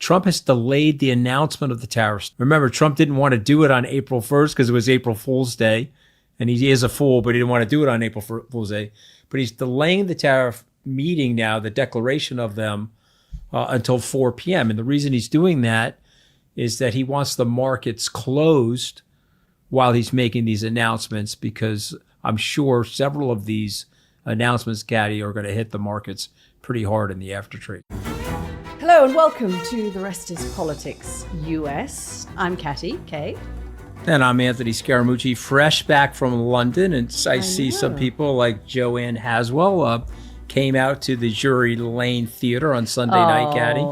Trump has delayed the announcement of the tariffs. Remember, Trump didn't want to do it on April 1st because it was April Fool's Day. And he is a fool, but he didn't want to do it on April Fool's Day. But he's delaying the tariff meeting now, the declaration of them, until 4 p.m. And the reason he's doing that is that he wants the markets closed while he's making these announcements, because I'm sure several of these announcements, Katty, are going to hit the markets pretty hard in the after trade. Hello and welcome to The Rest is Politics US. I'm Katty, Kay. And I'm Anthony Scaramucci, fresh back from London. And I see some people like Joanne Haswell came out to the Drury Lane Theater on Sunday night, Katty.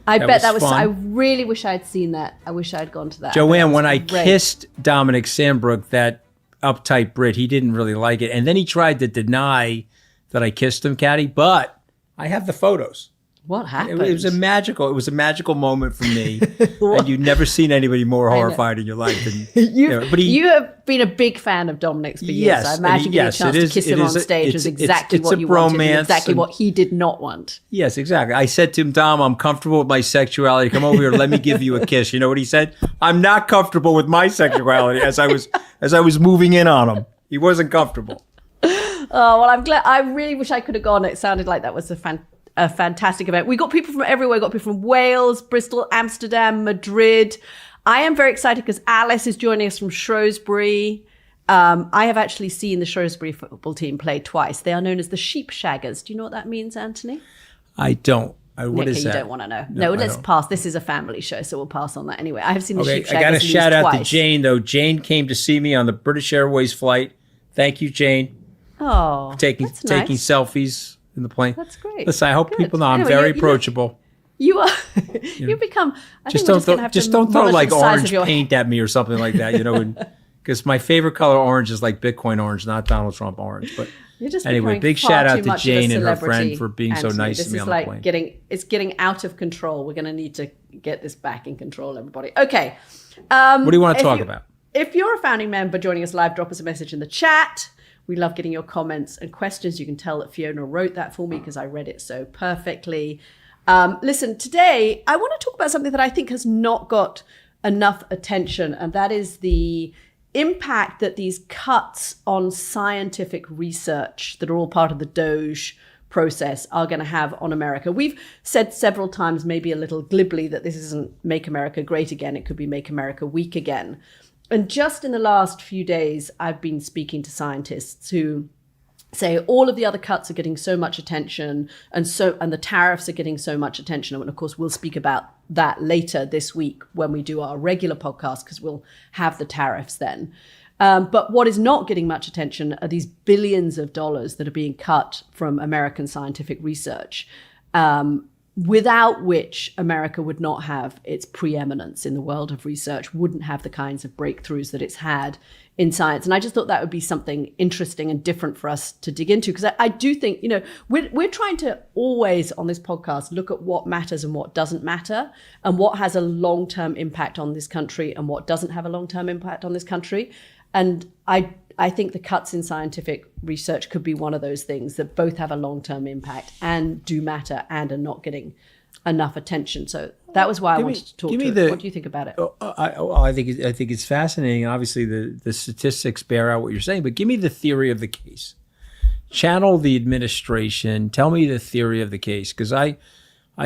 I bet that was fun. I really wish I had seen that. I wish I had gone to that. Joanne, when I kissed Dominic Sandbrook, that uptight Brit, he didn't really like it. And then he tried to deny that I kissed him, Katty, but I have the photos. What happened? It was a magical moment for me. And you've never seen anybody more horrified in your life than you have been a big fan of Dominic's for years. Yes, I imagine getting a chance to kiss him on stage was exactly what you wanted and exactly what he did not want. Yes, exactly. I said to him, Dom, I'm comfortable with my sexuality. Come over here, let me give you a kiss. You know what he said? I'm not comfortable with my sexuality. As I was moving in on him, he wasn't comfortable. Oh, well, I'm glad. I really wish I could have gone. It sounded like that was a fantastic event. We got people from everywhere. We got people from Wales, Bristol, Amsterdam, Madrid. I am very excited because Alice is joining us from Shrewsbury. I have actually seen the Shrewsbury football team play twice. They are known as the Sheep Shaggers. Do you know what that means, Anthony? I don't. What is that? You don't want to know. No, let's pass. This is a family show, so we'll pass on that anyway. I have seen the Sheep Shaggers. I got to shout out twice. to Jane, though. Jane came to see me on the British Airways flight. Thank you, Jane. Oh, taking selfies in the plane. That's great. Listen, I hope people know I'm very approachable. You are. You become. Just don't throw like orange paint at me or something like that. You know, because my favorite color orange is like Bitcoin orange, not Donald Trump orange. But anyway, big shout out to Jane and her friend for being so nice to me on the plane. It's getting out of control. We're going to need to get this back in control, everybody. Okay. What do you want to talk about? If you're a founding member joining us live, drop us a message in the chat. We love getting your comments and questions. You can tell that Fiona wrote that for me because I read it so perfectly. Listen, today I want to talk about something that I think has not got enough attention, and that is the impact that these cuts on scientific research that are all part of the DOGE process are going to have on America. We've said several times, maybe a little glibly, that this isn't Make America Great Again. It could be Make America Weak Again. And just in the last few days, I've been speaking to scientists who say all of the other cuts are getting so much attention, and the tariffs are getting so much attention. And of course, we'll speak about that later this week when we do our regular podcast, because we'll have the tariffs then. But what is not getting much attention are these billions of dollars that are being cut from American scientific research, without which America would not have its preeminence in the world of research, wouldn't have the kinds of breakthroughs that it's had in science. And I just thought that would be something interesting and different for us to dig into, because I do think, we're trying to always on this podcast look at what matters and what doesn't matter, and what has a long-term impact on this country and what doesn't have a long-term impact on this country. And I think the cuts in scientific research could be one of those things that both have a long-term impact and do matter and are not getting enough attention. So that was why I wanted to talk to you. What do you think about it? I think it's fascinating. Obviously, the statistics bear out what you're saying, but give me the theory of the case. Channel the administration. Tell me the theory of the case, because I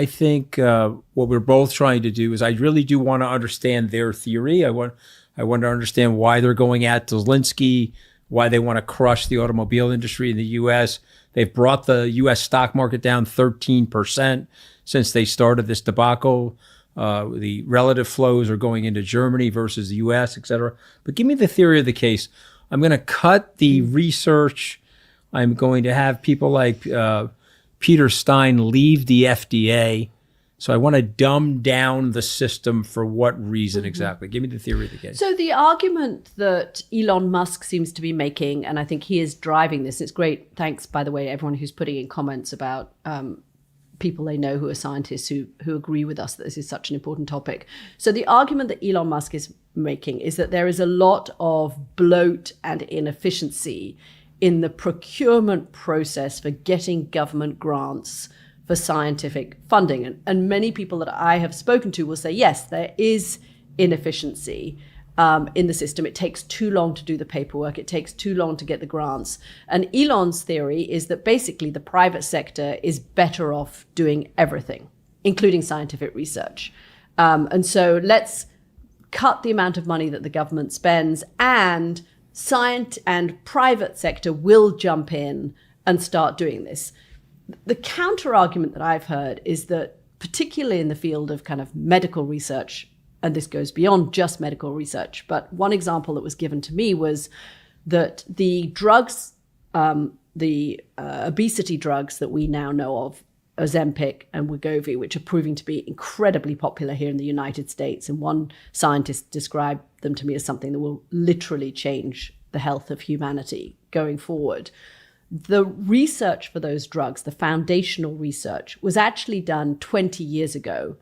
think what we're both trying to do is I really do want to understand their theory. I want to understand why they're going at Zelensky, why they want to crush the automobile industry in the U.S. They've brought the U.S. stock market down 13% since they started this debacle. The relative flows are going into Germany versus the U.S., et cetera. But give me the theory of the case. I'm going to cut the research. I'm going to have people like Peter Stein leave the FDA. So I want to dumb down the system for what reason exactly? Give me the theory of the case. So the argument that Elon Musk seems to be making, and I think he is driving this, it's great. Thanks, by the way, everyone who's putting in comments about people they know who are scientists who agree with us that this is such an important topic. So the argument that Elon Musk is making is that there is a lot of bloat and inefficiency in the procurement process for getting government grants for scientific funding. And many people that I have spoken to will say, yes, there is inefficiency in the system. It takes too long to do the paperwork. It takes too long to get the grants. And Elon's theory is that basically the private sector is better off doing everything, including scientific research. And so let's cut the amount of money that the government spends, and science and private sector will jump in and start doing this. The counter argument that I've heard is that, particularly in the field of kind of medical research, and this goes beyond just medical research, but one example that was given to me was that the drugs, the obesity drugs that we now know of, Ozempic and Wegovy, which are proving to be incredibly popular here in the United States. And one scientist described them to me as something that will literally change the health of humanity going forward. The research for those drugs, the foundational research, was actually done 20 years ago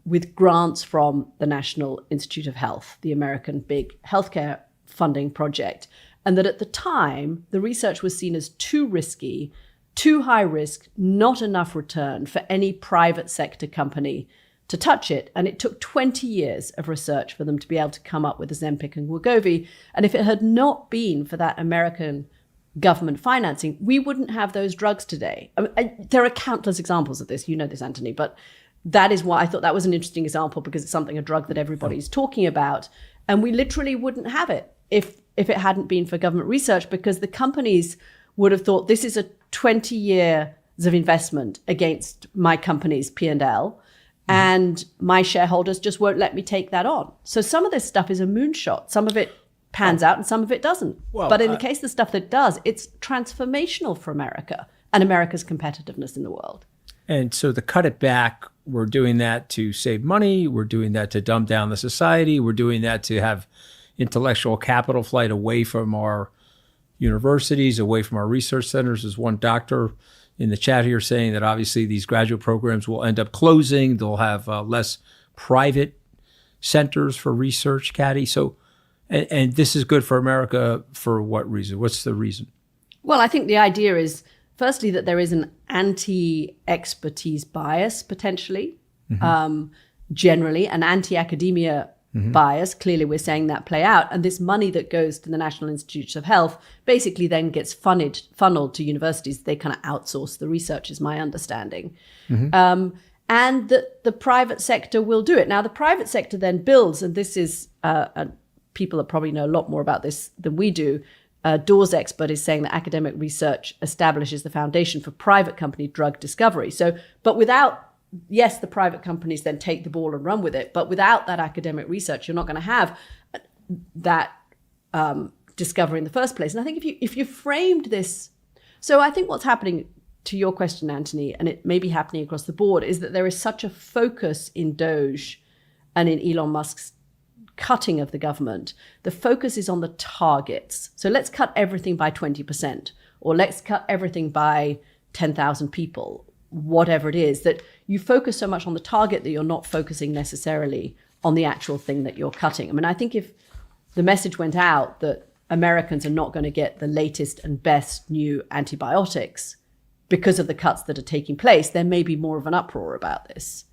with grants from the National Institute of Health, the American big healthcare funding project. And that at the time, the research was seen as too risky, too high risk, not enough return for any private sector company to touch it. And it took 20 years of research for them to be able to come up with Ozempic and Wegovy. And if it had not been for that American government financing, we wouldn't have those drugs today. I mean, there are countless examples of this. You know this, Anthony, but that is why I thought that was an interesting example, because it's a drug that everybody's talking about. And we literally wouldn't have it if it hadn't been for government research, because the companies would have thought, this is a 20 years of investment against my company's P&L, and my shareholders just won't let me take that on. So some of this stuff is a moonshot. Some of it pans out and some of it doesn't. Well, but in the case of the stuff that does, it's transformational for America and America's competitiveness in the world. And so to cut it back, we're doing that to save money. We're doing that to dumb down the society. We're doing that to have intellectual capital flight away from our universities, away from our research centers. There's one doctor in the chat here saying that obviously these graduate programs will end up closing. They'll have less private centers for research, Katty. So, and this is good for America for what reason? What's the reason? Well, I think the idea is, firstly, that there is an anti-expertise bias, potentially, generally, an anti-academia bias. Clearly, we're saying that play out. And this money that goes to the National Institutes of Health basically then gets funneled to universities. They kind of outsource the research, is my understanding. And that the private sector will do it. Now, the private sector then builds, and this is, people that probably know a lot more about this than we do, DOGE expert is saying that academic research establishes the foundation for private company drug discovery. So, but without, yes, the private companies then take the ball and run with it, but without that academic research, you're not going to have that discovery in the first place. And I think if you framed this, so I think what's happening, to your question, Anthony, and it may be happening across the board, is that there is such a focus in DOGE and in Elon Musk's cutting of the government. The focus is on the targets. So let's cut everything by 20%, or let's cut everything by 10,000 people, whatever it is, that you focus so much on the target that you're not focusing necessarily on the actual thing that you're cutting. I mean, I think if the message went out that Americans are not going to get the latest and best new antibiotics because of the cuts that are taking place, there may be more of an uproar about this.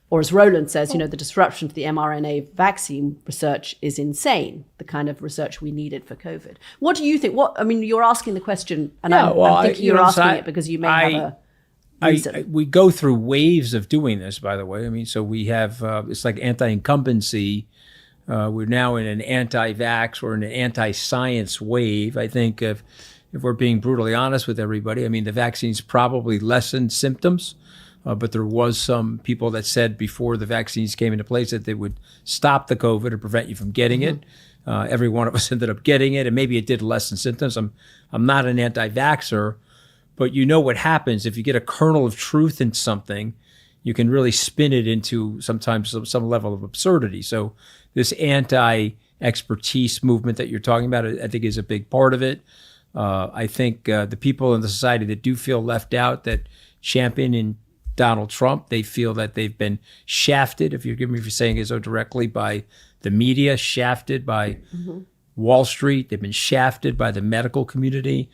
Or as Roland says, the disruption to the mRNA vaccine research is insane, the kind of research we needed for COVID. What do you think? You're asking the question, and I'm thinking you're asking it because you may have a reason. We go through waves of doing this, by the way. I mean, so we have, it's like anti-incumbency. We're now in an anti-vax or an anti-science wave. I think if we're being brutally honest with everybody, I mean, the vaccines probably lessened symptoms. But there was some people that said before the vaccines came into place that they would stop the COVID or prevent you from getting it. Every one of us ended up getting it, and maybe it did lessen symptoms. I'm not an anti-vaxxer, but you know what happens if you get a kernel of truth in something, you can really spin it into sometimes some level of absurdity. So this anti-expertise movement that you're talking about, I think, is a big part of it. I think the people in the society that do feel left out, that champion Donald Trump, they feel that they've been shafted, if you forgive me for saying it so directly, by the media, shafted by Wall Street. They've been shafted by the medical community.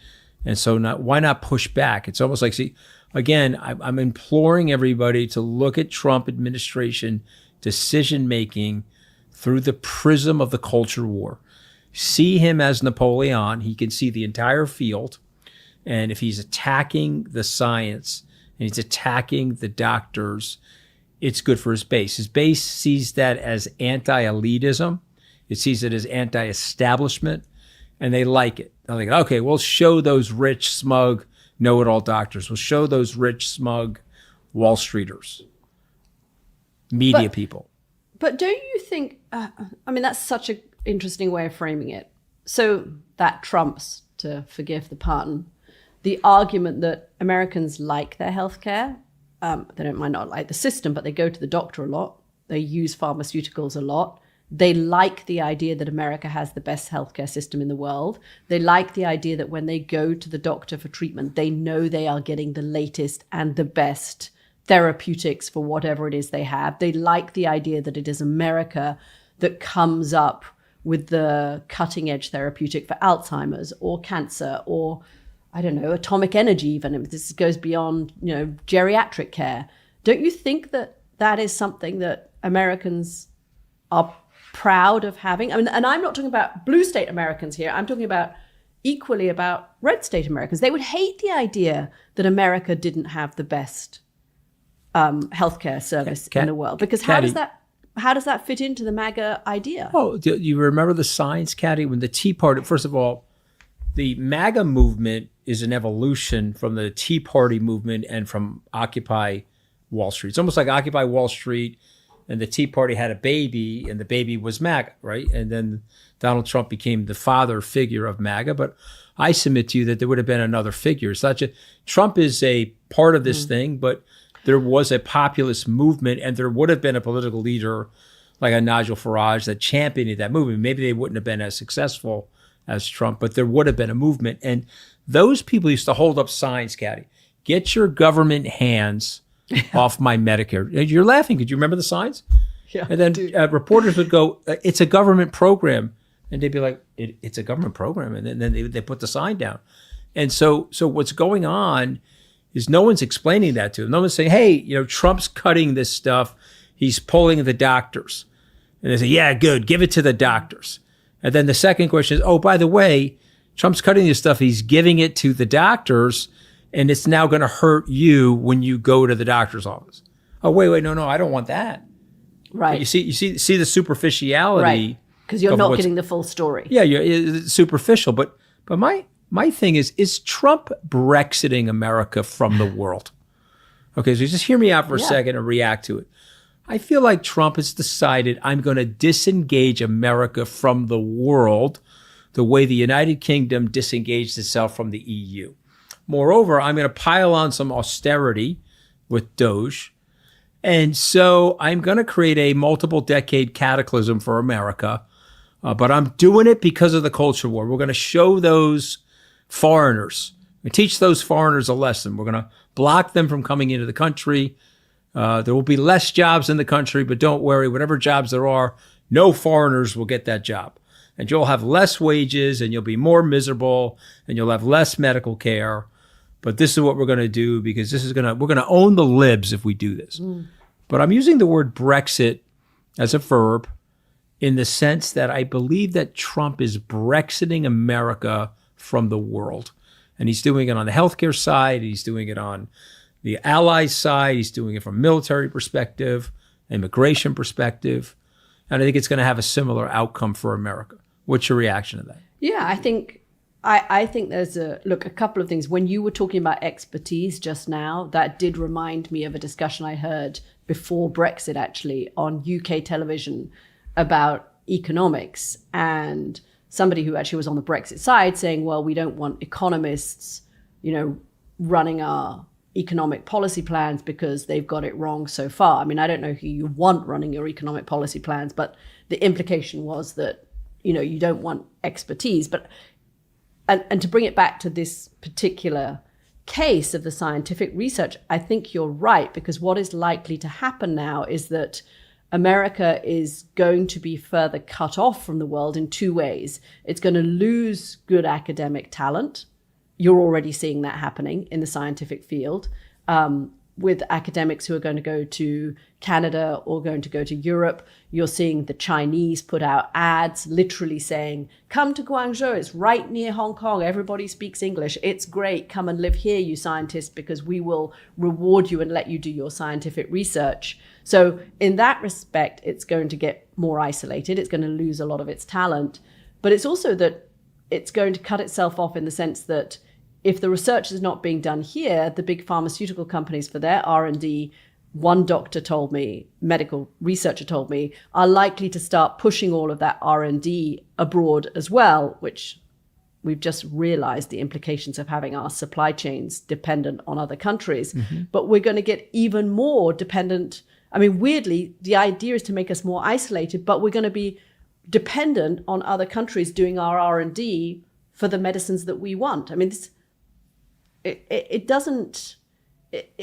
And so why not push back? It's almost like, see, again, I'm imploring everybody to look at Trump administration decision making through the prism of the culture war. See him as Napoleon. He can see the entire field. And if he's attacking the science and he's attacking the doctors, it's good for his base. His base sees that as anti-elitism. It sees it as anti-establishment, and they like it. They're like, okay, we'll show those rich, smug, know-it-all doctors. We'll show those rich, smug Wall Streeters, media people. But don't you think, that's such an interesting way of framing it. So that trumps, to forgive the pun, the argument that Americans like their healthcare. They might not like the system, but they go to the doctor a lot. They use pharmaceuticals a lot. They like the idea that America has the best healthcare system in the world. They like the idea that when they go to the doctor for treatment, they know they are getting the latest and the best therapeutics for whatever it is they have. They like the idea that it is America that comes up with the cutting edge therapeutic for Alzheimer's or cancer or, I don't know, atomic energy even. If this goes beyond, geriatric care. Don't you think that that is something that Americans are proud of having? And I'm not talking about blue state Americans here. I'm talking about equally about red state Americans. They would hate the idea that America didn't have the best healthcare service in the world. Because how does that fit into the MAGA idea? Oh, do you remember the science, Katty? When the Tea Party, first of all, the MAGA movement is an evolution from the Tea Party movement and from Occupy Wall Street. It's almost like Occupy Wall Street and the Tea Party had a baby, and the baby was MAGA, right? And then Donald Trump became the father figure of MAGA. But I submit to you that there would have been another figure. Trump is a part of this thing, but there was a populist movement, and there would have been a political leader like a Nigel Farage that championed that movement. Maybe they wouldn't have been as successful as Trump, but there would have been a movement. And those people used to hold up signs, Katty. Get your government hands off my Medicare. You're laughing. Could you remember the signs? Yeah. And then reporters would go, it's a government program. And they'd be like, it's a government program. And then they put the sign down. And so what's going on is no one's explaining that to them. No one's saying, hey, Trump's cutting this stuff. He's pulling the doctors. And they say, yeah, good. Give it to the doctors. And then the second question is, oh, by the way, Trump's cutting this stuff. He's giving it to the doctors. And it's now going to hurt you when you go to the doctor's office. Oh, wait, no, I don't want that. Right. But you see the superficiality. Right. Because you're not getting the full story. Yeah, it's superficial. But my thing is Trump Brexiting America from the world? Okay, so just hear me out for a second and react to it. I feel like Trump has decided I'm going to disengage America from the world the way the United Kingdom disengaged itself from the EU. Moreover, I'm going to pile on some austerity with DOGE. And so I'm going to create a multiple decade cataclysm for America. But I'm doing it because of the culture war. We're going to show those foreigners, we teach those foreigners a lesson. We're going to block them from coming into the country. There will be less jobs in the country, but don't worry, whatever jobs there are, no foreigners will get that job. And you'll have less wages and you'll be more miserable and you'll have less medical care. But this is what we're going to do because we're going to own the libs if we do this. But I'm using the word Brexit as a verb in the sense that I believe that Trump is Brexiting America from the world. And he's doing it on the healthcare side. He's doing it on the allies side. He's doing it from a military perspective, immigration perspective. And I think it's going to have a similar outcome for America. What's your reaction to that? Yeah, I think there's a couple of things. When you were talking about expertise just now, that did remind me of a discussion I heard before Brexit, actually, on UK television about economics, and somebody who actually was on the Brexit side saying, well, we don't want economists, running our economic policy plans because they've got it wrong so far. I mean, I don't know who you want running your economic policy plans, but the implication was that, you don't want expertise. But and to bring it back to this particular case of the scientific research, I think you're right, because what is likely to happen now is that America is going to be further cut off from the world in two ways. It's going to lose good academic talent. You're already seeing that happening in the scientific field. with academics who are going to go to Canada or going to go to Europe. You're seeing the Chinese put out ads literally saying, come to Guangzhou, it's right near Hong Kong, everybody speaks English, it's great, come and live here, you scientists, because we will reward you and let you do your scientific research. So in that respect, it's going to get more isolated, it's going to lose a lot of its talent, but it's also that it's going to cut itself off in the sense that if the research is not being done here, the big pharmaceutical companies for their R&D, one doctor told me, medical researcher told me, are likely to start pushing all of that R&D abroad as well, which we've just realized the implications of having our supply chains dependent on other countries. Mm-hmm. But we're going to get even more dependent. I mean, weirdly, the idea is to make us more isolated, but we're going to be dependent on other countries doing our R&D for the medicines that we want. I mean,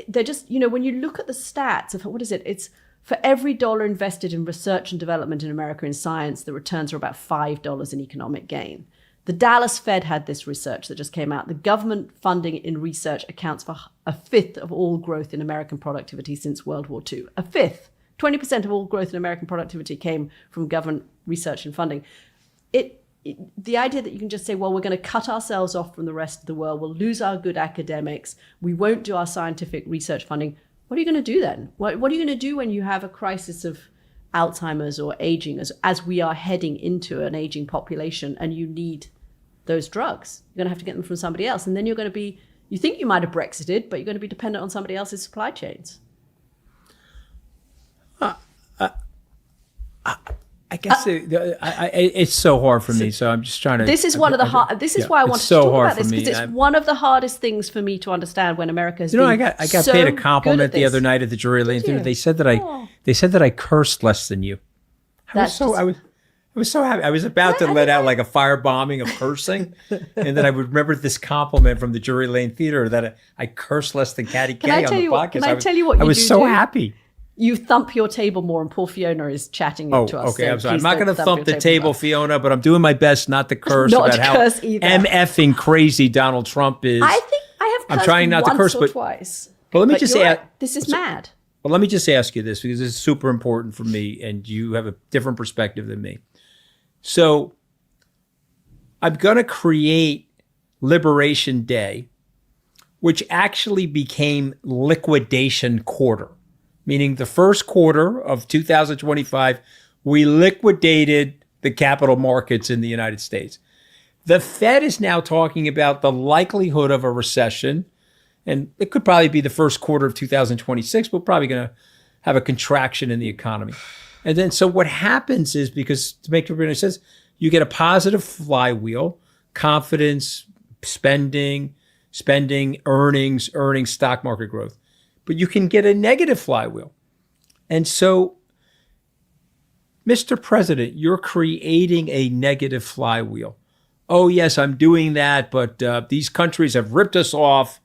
they're just, when you look at the stats of, what is it? It's for every dollar invested in research and development in America in science, the returns are about $5 in economic gain. The Dallas Fed had this research that just came out. The government funding in research accounts for a fifth of all growth in American productivity since World War II. A fifth. 20% of all growth in American productivity came from government research and funding. The idea that you can just say, well, we're going to cut ourselves off from the rest of the world, we'll lose our good academics, we won't do our scientific research funding. What are you going to do then? What are you going to do when you have a crisis of Alzheimer's or aging, as we are heading into an aging population, and you need those drugs? You're going to have to get them from somebody else. And then you're going to be, you think you might have Brexited, but you're going to be dependent on somebody else's supply chains. I guess it's so hard for me, so I'm just trying to. This is one of the hard. This is why I wanted to talk about this, because it's one of the hardest things for me to understand when America has been. I got paid a compliment the other night at the Drury Lane Theater. They said that I cursed less than you. I was so happy. I was about to let out like a firebombing of cursing, and then I would remember this compliment from the Drury Lane Theater that I cursed less than Katty Kay on the podcast. Can I tell you what you do? I was so happy. You thump your table more, and poor Fiona is chatting to us. Okay, I'm sorry. I'm not going to thump the table, Fiona, but I'm doing my best not to curse about how MFing crazy Donald Trump is. I think I have cursed I'm trying not to curse, but twice. But let me just say, this is mad. But let me just ask you this, because this is super important for me, and you have a different perspective than me. So I'm going to create Liberation Day, which actually became Liquidation Quarter. Meaning the first quarter of 2025, we liquidated the capital markets in the United States. The Fed is now talking about the likelihood of a recession, and it could probably be the first quarter of 2026. We're probably going to have a contraction in the economy. And then, so what happens is, because to make everybody understand, you get a positive flywheel, confidence, spending, earnings, stock market growth. But you can get a negative flywheel. And so, Mr. President, you're creating a negative flywheel. Oh, yes, I'm doing that, but these countries have ripped us off.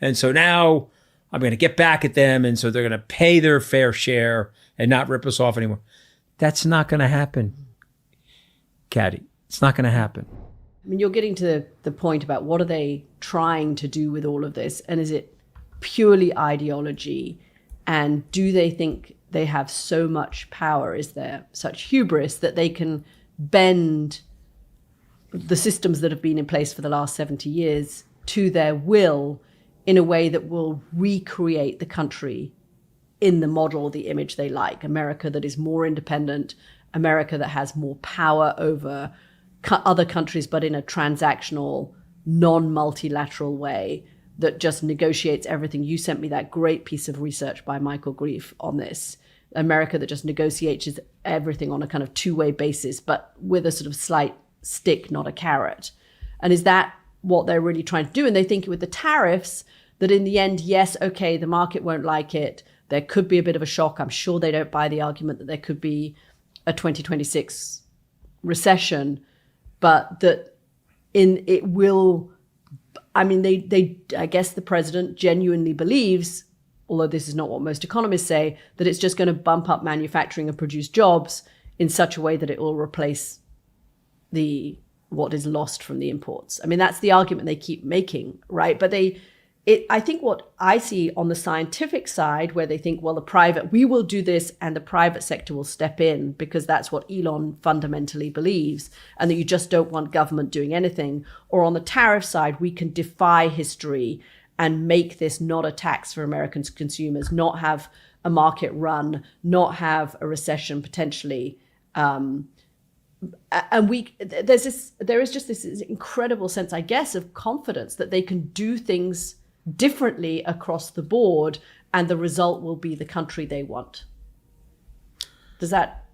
And so now I'm going to get back at them. And so they're going to pay their fair share and not rip us off anymore. That's not going to happen, Katty. It's not going to happen. I mean, you're getting to the point about what are they trying to do with all of this? And is it purely ideology, and do they think they have so much power? Is there such hubris that they can bend the systems that have been in place for the last 70 years to their will in a way that will recreate the country in the model, the image they like? America that is more independent, America that has more power over other countries, but in a transactional, non-multilateral way, that just negotiates everything. You sent me that great piece of research by Michael Grief on this. America that just negotiates everything on a kind of two-way basis, but with a sort of slight stick, not a carrot. And is that what they're really trying to do? And they think with the tariffs that in the end, yes, okay, the market won't like it. There could be a bit of a shock. I'm sure they don't buy the argument that there could be a 2026 recession, but that it will. I mean, I guess the president genuinely believes, although this is not what most economists say, that it's just going to bump up manufacturing and produce jobs in such a way that it will replace what is lost from the imports. I mean, that's the argument they keep making, right? But I think what I see on the scientific side, where they think, well, we will do this and the private sector will step in because that's what Elon fundamentally believes, and that you just don't want government doing anything. Or on the tariff side, we can defy history and make this not a tax for American consumers, not have a market run, not have a recession potentially. And there is just this incredible sense, I guess, of confidence that they can do things differently across the board, and the result will be the country they want. Is that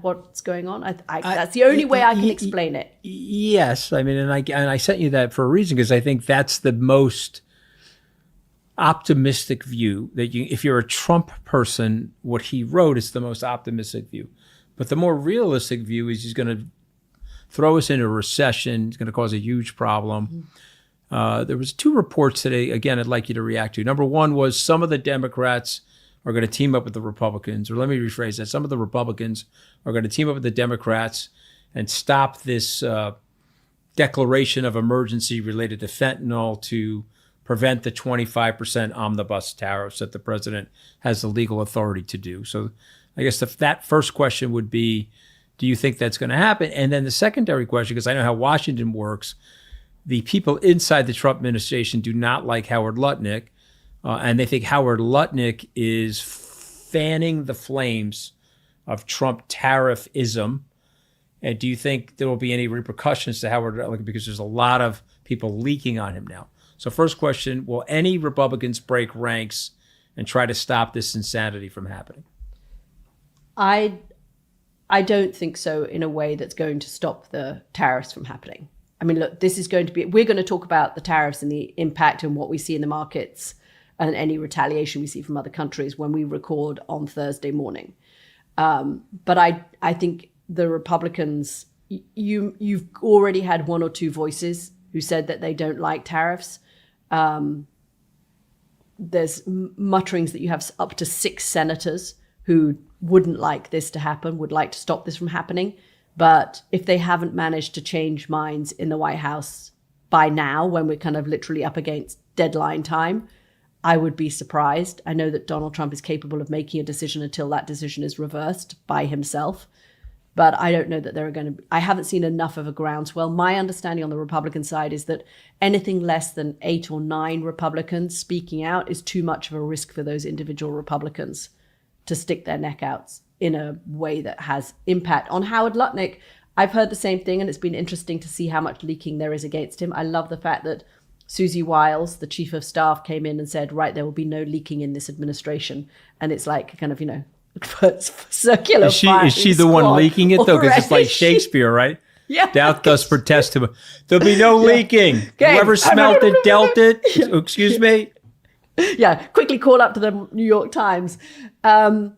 what's going on? That's the only way I can explain it. Yes, I mean, and I sent you that for a reason, because I think that's the most optimistic view. That if you're a Trump person, what he wrote is the most optimistic view. But the more realistic view is he's going to throw us into a recession. It's going to cause a huge problem. Mm-hmm. There was 2 reports today, again, I'd like you to react to. Number one was some of the Democrats are going to team up with the Republicans, or let me rephrase that. Some of the Republicans are going to team up with the Democrats and stop this declaration of emergency related to fentanyl to prevent the 25% omnibus tariffs that the president has the legal authority to do. So I guess that first question would be, do you think that's going to happen? And then the secondary question, because I know how Washington works, the people inside the Trump administration do not like Howard Lutnick, and they think Howard Lutnick is fanning the flames of Trump tariffism. And do you think there will be any repercussions to Howard Lutnick, because there's a lot of people leaking on him now? So first question, will any Republicans break ranks and try to stop this insanity from happening? I don't think so, in a way that's going to stop the tariffs from happening. I mean, look, we're going to talk about the tariffs and the impact and what we see in the markets and any retaliation we see from other countries when we record on Thursday morning. But I think the Republicans, you've already had 1 or 2 voices who said that they don't like tariffs. There's mutterings that you have up to 6 senators who wouldn't like this to happen, would like to stop this from happening. But if they haven't managed to change minds in the White House by now, when we're kind of literally up against deadline time, I would be surprised. I know that Donald Trump is capable of making a decision until that decision is reversed by himself. But I don't know that I haven't seen enough of a groundswell. My understanding on the Republican side is that anything less than 8 or 9 Republicans speaking out is too much of a risk for those individual Republicans to stick their neck out in a way that has impact. On Howard Lutnick, I've heard the same thing, and it's been interesting to see how much leaking there is against him. I love the fact that Susie Wiles, the chief of staff, came in and said, right, there will be no leaking in this administration. And it's like kind of, circular. Is she the one leaking it, though? Because it's like Shakespeare, right? Yeah. Doubt does protest him. There'll be no leaking. Okay. Whoever smelt it, dealt it. Yeah. Excuse me? Yeah, quickly call up to the New York Times. So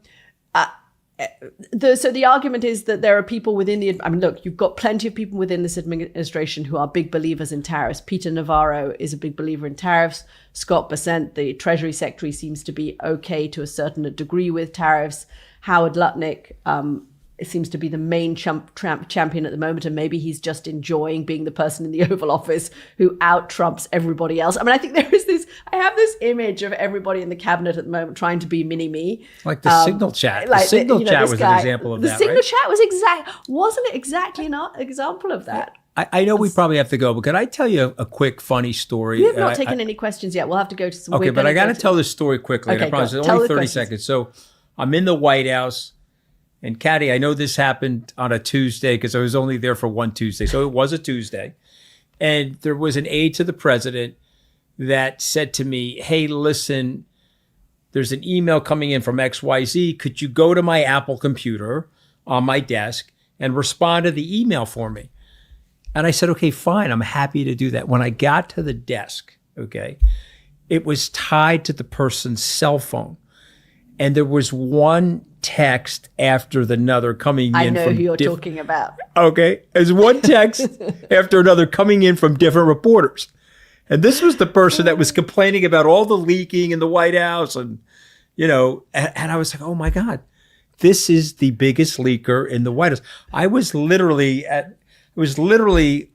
the argument is that there are people within look, you've got plenty of people within this administration who are big believers in tariffs. Peter Navarro is a big believer in tariffs. Scott Bessent, the Treasury Secretary, seems to be okay to a certain degree with tariffs. Howard Lutnick seems to be the main champion at the moment, and maybe he's just enjoying being the person in the Oval Office who out-Trumps everybody else. I mean, I think I have this image of everybody in the cabinet at the moment trying to be mini-me. Like the Signal chat. The Signal chat was an example of that, right? The Signal chat wasn't it exactly an example of that? I know we probably have to go, but can I tell you a quick funny story? We have not taken any questions yet. We'll have to go to some... Okay, but I got to tell this story quickly. Okay, I promise it's only 30 seconds. So I'm in the White House. And Katty, I know this happened on a Tuesday because I was only there for one Tuesday. So it was a Tuesday. And there was an aide to the president that said to me, hey, listen, there's an email coming in from XYZ. Could you go to my Apple computer on my desk and respond to the email for me? And I said, okay, fine. I'm happy to do that. When I got to the desk, okay, it was tied to the person's cell phone. And there was one text after another coming in. I know who you're talking about. Okay. There's one text after another coming in from different reporters. And this was the person that was complaining about all the leaking in the White House. And, and I was like, oh my God, this is the biggest leaker in the White House. I was literally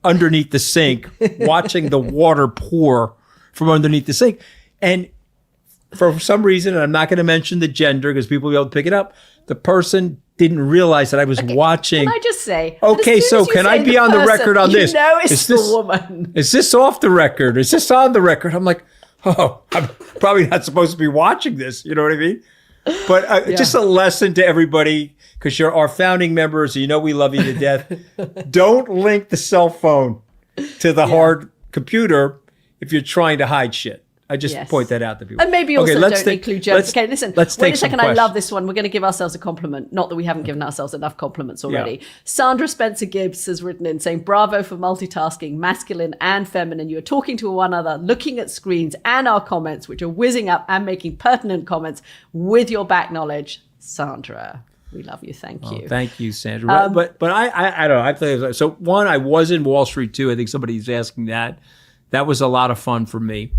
underneath the sink watching the water pour from underneath the sink. And for some reason, and I'm not going to mention the gender because people will be able to pick it up, the person didn't realize that I was watching. Can I just say? Okay, so can I be on the record on this? No, it's the woman. Is this off the record? Is this on the record? I'm like, oh, I'm probably not supposed to be watching this. You know what I mean? But just a lesson to everybody, because you're our founding members, and you know we love you to death. Don't link the cell phone to the hard computer if you're trying to hide shit. I just point that out to people. And maybe also don't include jokes. Okay, listen, let's wait take a second. some I love this one. We're going to give ourselves a compliment. Not that we haven't given ourselves enough compliments already. Yeah. Sandra Spencer Gibbs has written in saying, bravo for multitasking, masculine and feminine. You are talking to one another, looking at screens and our comments, which are whizzing up and making pertinent comments with your back knowledge. Sandra, we love you. Thank you. Thank you, Sandra. But I don't know. I think so. One, I was in Wall Street too. I think somebody's asking that. That was a lot of fun for me.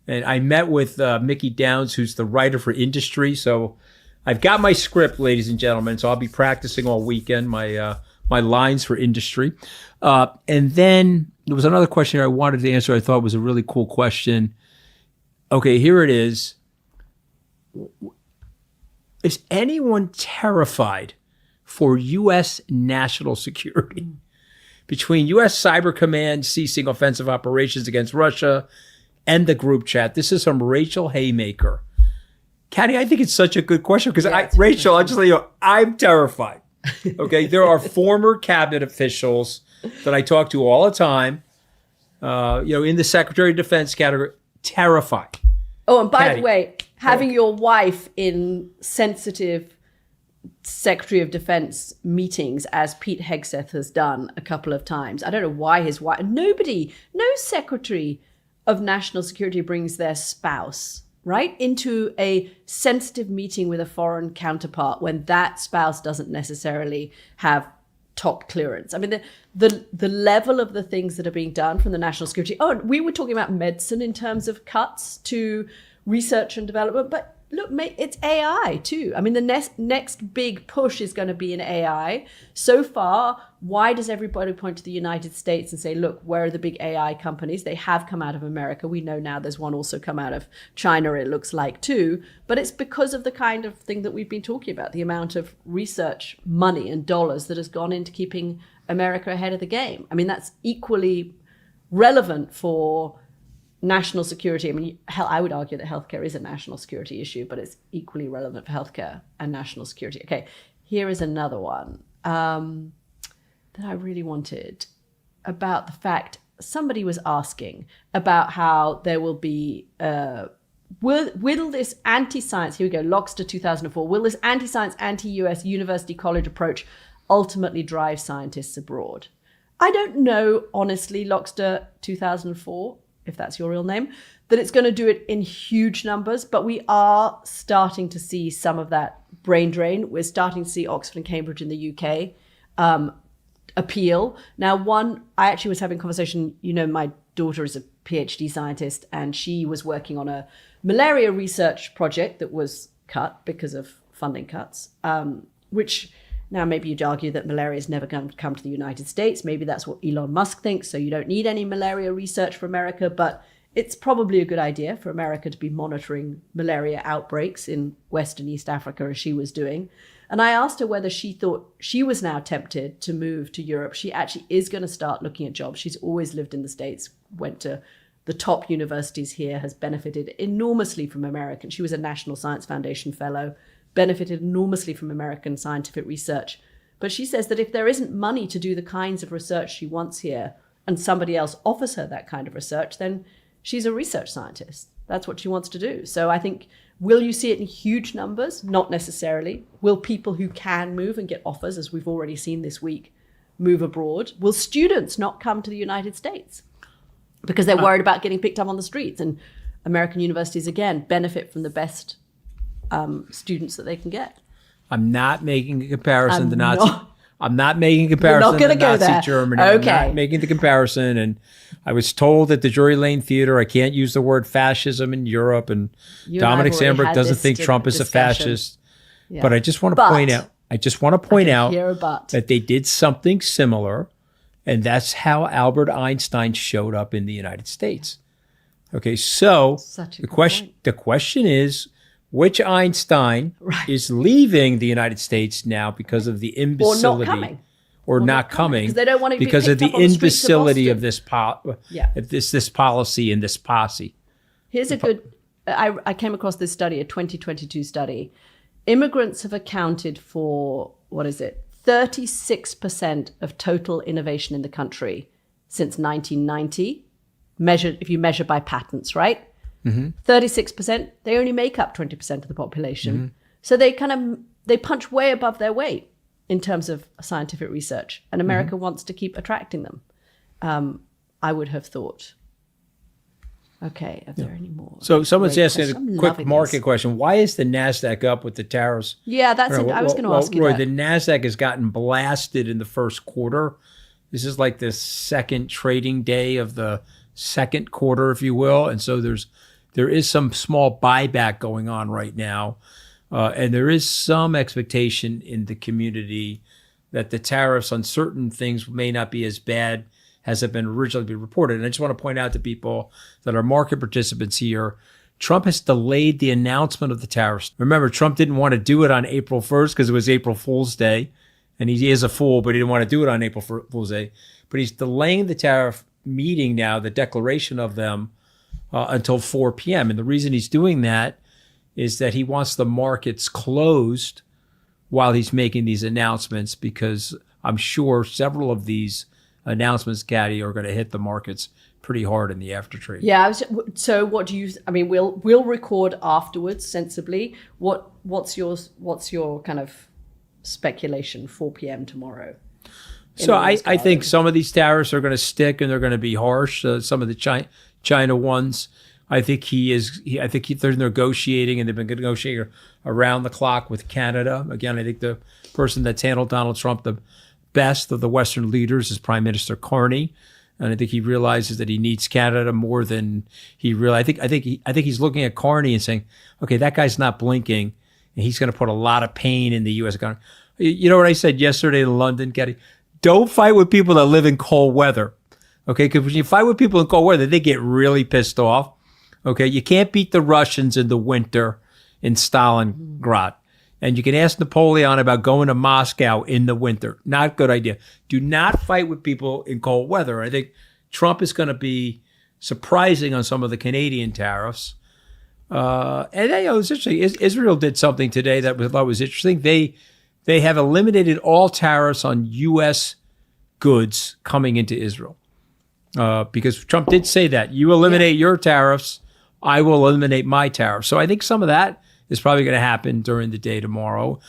And I met with Mickey Downs, who's the writer for Industry. So I've got my script, ladies and gentlemen. So I'll be practicing all weekend, my lines for Industry. And then there was another question I wanted to answer. I thought was a really cool question. Okay, here it is. Is anyone terrified for U.S. national security? Between U.S. Cyber Command ceasing offensive operations against Russia and the group chat. This is from Rachel Haymaker. Katty, I think it's such a good question because Rachel, I'll just let you know, I'm terrified. Okay, there are former cabinet officials that I talk to all the time, in the Secretary of Defense category, terrified. Oh, and by the way, having your wife in sensitive Secretary of Defense meetings, as Pete Hegseth has done a couple of times. I don't know why his wife, no Secretary of National Security brings their spouse, right, into a sensitive meeting with a foreign counterpart when that spouse doesn't necessarily have top clearance. I mean, the level of the things that are being done from the national security. Oh, we were talking about medicine in terms of cuts to research and development, but look, it's AI too. I mean, the next big push is going to be in AI. So far, why does everybody point to the United States and say, look, where are the big AI companies? They have come out of America. We know now there's one also come out of China, it looks like too. But it's because of the kind of thing that we've been talking about, the amount of research money and dollars that has gone into keeping America ahead of the game. I mean, that's equally relevant for national security. I mean, I would argue that healthcare is a national security issue, but it's equally relevant for healthcare and national security. Okay, here is another one that I really wanted about the fact somebody was asking about how there will be, will this anti-science, here we go, Lockster 2004, will this anti-science, anti-US university college approach ultimately drive scientists abroad? I don't know, honestly, Lockster 2004, if that's your real name, that it's going to do it in huge numbers, but we are starting to see some of that brain drain. We're starting to see Oxford and Cambridge in the UK appeal. Now, I actually was having a conversation, my daughter is a PhD scientist, and she was working on a malaria research project that was cut because of funding cuts, which now maybe you'd argue that malaria is never going to come to the United States. Maybe that's what Elon Musk thinks, so you don't need any malaria research for America, but it's probably a good idea for America to be monitoring malaria outbreaks in West and East Africa as she was doing. And I asked her whether she thought she was now tempted to move to Europe. She actually is going to start looking at jobs. She's always lived in the States, went to the top universities here, has benefited enormously from American. She was a National Science Foundation fellow, benefited enormously from American scientific research. But she says that if there isn't money to do the kinds of research she wants here, and somebody else offers her that kind of research, then she's a research scientist. That's what she wants to do. So I think, will you see it in huge numbers? Not necessarily. Will people who can move and get offers, as we've already seen this week, move abroad? Will students not come to the United States because they're worried about getting picked up on the streets? And American universities, again, benefit from the best students that they can get. I'm not making a comparison to Nazi. I'm not making a comparison to Nazi Germany. Okay. I'm not making the comparison. And I was told at the Drury Lane Theater I can't use the word fascism in Europe. And Dominic Sandberg doesn't think Trump is a fascist. Yeah. But I just want to point out. That they did something similar, and that's how Albert Einstein showed up in the United States. Okay, so Such a the good question point. the question is, which Einstein Right. is leaving the United States now because of the Or imbecility, not coming. or not coming, because they don't want to be because of picked the up on the streets of imbecility of Boston. this Yeah. this policy and this posse. Here's a good, I came across this study, a 2022 study. Immigrants have accounted for, 36% of total innovation in the country since 1990, measured, if you measure by patents, right? 36%, they only make up 20% of the population. So they they punch way above their weight in terms of scientific research. And America wants to keep attracting them. I would have thought. Okay, are there any more? So someone's Great asking question. a I'm quick loving market this. question. Why is the NASDAQ up with the tariffs? Yeah, that's it. I was going to ask you Roy, that. the NASDAQ has gotten blasted in the first quarter. This is like the second trading day of the second quarter, if you will. And so there is some small buyback going on right now. And there is some expectation in the community that the tariffs on certain things may not be as bad as have been originally been reported. And I just want to point out to people that are market participants here, Trump has delayed the announcement of the tariffs. Remember, Trump didn't want to do it on April 1st because it was April Fool's Day. And he is a fool, but he didn't want to do it on April Fool's Day. But he's delaying the tariff meeting now, the declaration of them, until 4 p.m. And the reason he's doing that is that he wants the markets closed while he's making these announcements, because I'm sure several of these announcements, Katty, are going to hit the markets pretty hard in the after trade. Yeah. So what do you? I mean, we'll record afterwards sensibly. What's your kind of speculation? 4 p.m. tomorrow. So I think some of these tariffs are going to stick and they're going to be harsh. Some of the China ones, I think they're negotiating, and they've been negotiating around the clock with Canada. Again, I think the person that's handled Donald Trump the best of the Western leaders is Prime Minister Carney, and I think he realizes that he needs Canada more than he really. I think he's looking at Carney and saying, okay, that guy's not blinking, and he's going to put a lot of pain in the U.S. economy. You know what I said yesterday in London, Katty? Don't fight with people that live in cold weather, okay? Because when you fight with people in cold weather, they get really pissed off, okay? You can't beat the Russians in the winter in Stalingrad. And you can ask Napoleon about going to Moscow in the winter. Not a good idea. Do not fight with people in cold weather. I think Trump is going to be surprising on some of the Canadian tariffs. And it was interesting. Israel did something today that I thought was interesting. They have eliminated all tariffs on U.S. goods coming into Israel. Because Trump did say that. You eliminate your tariffs, I will eliminate my tariffs. So I think some of that is probably going to happen during the day tomorrow.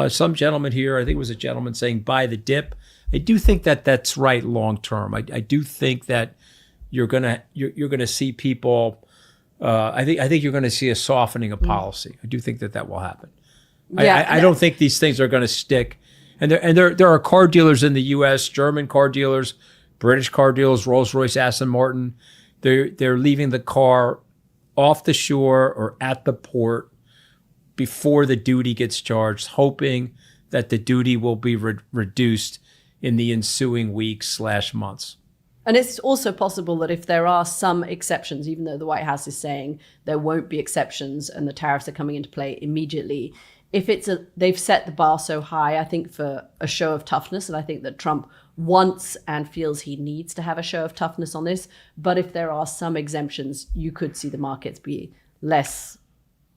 Some gentleman here, I think it was a gentleman saying buy the dip. I do think that that's right long term. I do think that you're gonna see people. I think you're going to see a softening of policy. I do think that will happen. Yeah, I don't think these things are going to stick. And there are car dealers in the U.S., German car dealers, British car dealers, Rolls-Royce, Aston Martin. They're leaving the car off the shore or at the port before the duty gets charged, hoping that the duty will be reduced in the ensuing weeks / months. And it's also possible that if there are some exceptions, even though the White House is saying there won't be exceptions and the tariffs are coming into play immediately, if they've set the bar so high, I think, for a show of toughness, and I think that Trump wants and feels he needs to have a show of toughness on this. But if there are some exemptions, you could see the markets be less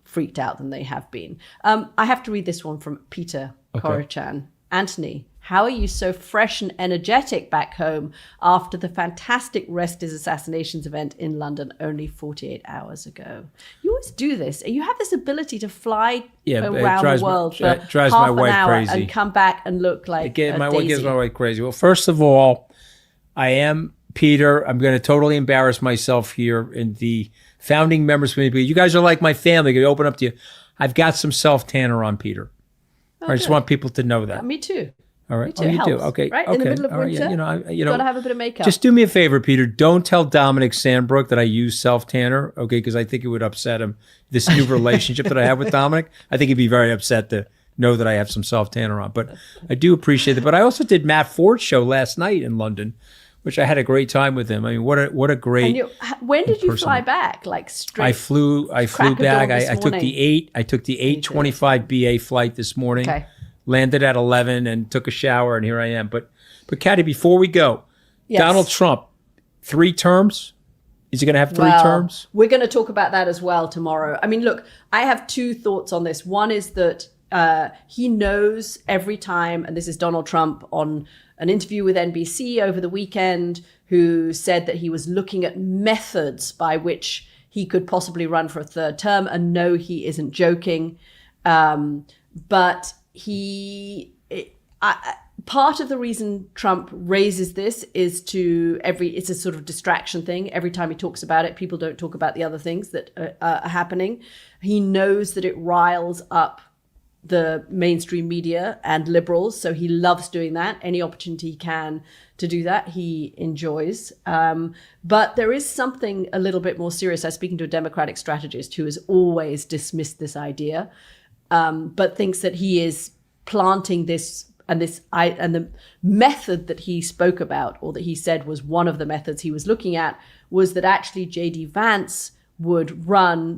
freaked out than they have been. I have to read this one from Peter Korichan. Anthony, how are you so fresh and energetic back home after the fantastic Restis assassinations event in London only 48 hours ago? You always do this. You have this ability to fly around the world for half an hour and come back and look like a What daisy. gives my wife crazy? Well, first of all, I am Peter. I'm going to totally embarrass myself here in the founding members community. You guys are like my family. I'm going to open up to you. I've got some self-tanner on, Peter. I just want people to know that. Me too. All right. Me too. You Helps, do. Okay. Right? Okay. In the middle of all right. winter, you know, got to have a bit of makeup. just do me a favor, Peter. Don't tell Dominic Sandbrook that I use self-tanner, okay? Because I think it would upset him. This new relationship that I have with Dominic, I think he'd be very upset to know that I have some self-tanner on. But I do appreciate it. But I also did Matt Ford's show last night in London, which I had a great time with him. I mean, what a great. And when did you person. fly back? Like straight. I flew back. I took the 8:25 BA flight this morning. Okay. Landed at 11 and took a shower, and here I am. But Katty, before we go, Yes. Donald Trump, 3 terms. Is he going to have 3 terms? We're going to talk about that as well tomorrow. I mean, look, I have 2 thoughts on this. One is that he knows every time, and this is Donald Trump on an interview with NBC over the weekend, who said that he was looking at methods by which he could possibly run for a 3rd term. And no, he isn't joking. But part of the reason Trump raises this is it's a sort of distraction thing. Every time he talks about it, people don't talk about the other things that are happening. He knows that it riles up the mainstream media and liberals, so he loves doing that. Any opportunity he can to do that, he enjoys. But there is something a little bit more serious. I was speaking to a Democratic strategist who has always dismissed this idea, but thinks that he is planting this, and the method that he spoke about, or that he said was one of the methods he was looking at, was that actually J.D. Vance would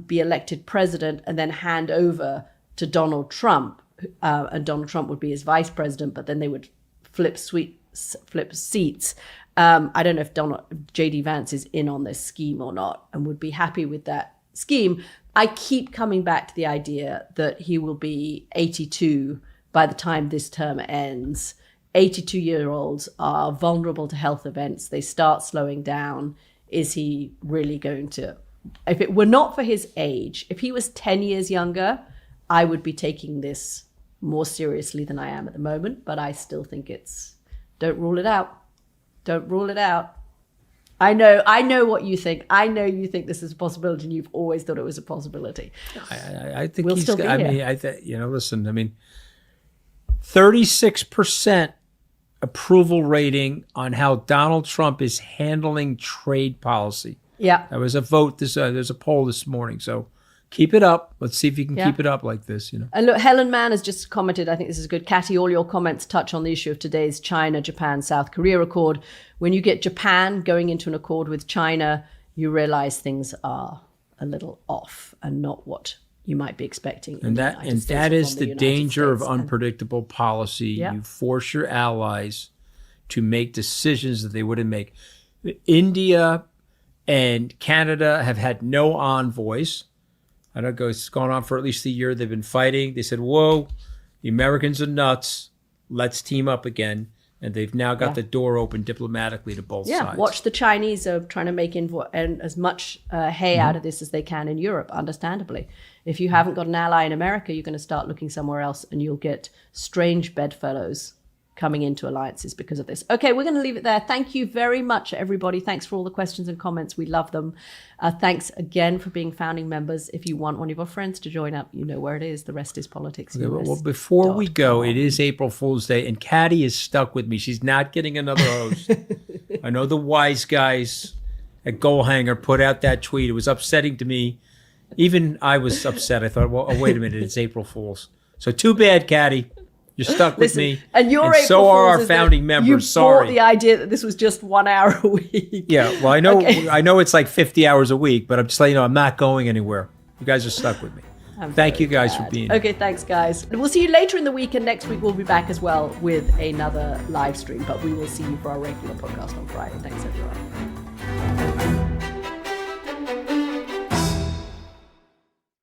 be elected president, and then hand over to Donald Trump, and Donald Trump would be his vice president, but then they would flip seats. I don't know if J.D. Vance is in on this scheme or not, and would be happy with that scheme. I keep coming back to the idea that he will be 82 by the time this term ends. 82-year-olds are vulnerable to health events. They start slowing down. Is he really going to? If it were not for his age, if he was 10 years younger, I would be taking this more seriously than I am at the moment. But I still think don't rule it out. Don't rule it out. I know what you think. I know you think this is a possibility, and you've always thought it was a possibility. I think we'll he's. Still be I here. mean, listen. I mean, 36% approval rating on how Donald Trump is handling trade policy. Yeah, there was a vote. There's a poll this morning. So keep it up. Let's see if you can keep it up like this. And look, Helen Mann has just commented. I think this is good. Katty, all your comments touch on the issue of today's China, Japan, South Korea accord. When you get Japan going into an accord with China, you realize things are a little off and not what you might be expecting. And that is the danger of unpredictable policy. Yeah. You force your allies to make decisions that they wouldn't make. India and Canada have had no envoys. I don't know, it's gone on for at least a year. They've been fighting. They said, whoa, the Americans are nuts. Let's team up again. And they've now got the door open diplomatically to both sides. Watch the Chinese are trying to make as much hay out of this as they can in Europe, understandably. If you haven't got an ally in America, you're going to start looking somewhere else, and you'll get strange bedfellows coming into alliances because of this. Okay, we're going to leave it there. Thank you very much, everybody. Thanks for all the questions and comments. We love them. Thanks again for being founding members. If you want one of your friends to join up, you know where it is. The rest is politics. Okay, well, before we go, it is April Fool's Day, and Katty is stuck with me. She's not getting another host. I know the wise guys at Goalhanger put out that tweet. It was upsetting to me. Even I was upset. I thought, well, oh, wait a minute, it's April Fool's. So too bad, Katty. You're stuck with me. And you're April so are our founding members. You Sorry. bought the idea that this was just 1 hour a week. Yeah, well, I know I know it's like 50 hours a week, but I'm just letting you know I'm not going anywhere. You guys are stuck with me. Thank you guys for being here. Okay, thanks, guys. We'll see you later in the week, and next week we'll be back as well with another live stream, but we will see you for our regular podcast on Friday. Thanks, everyone.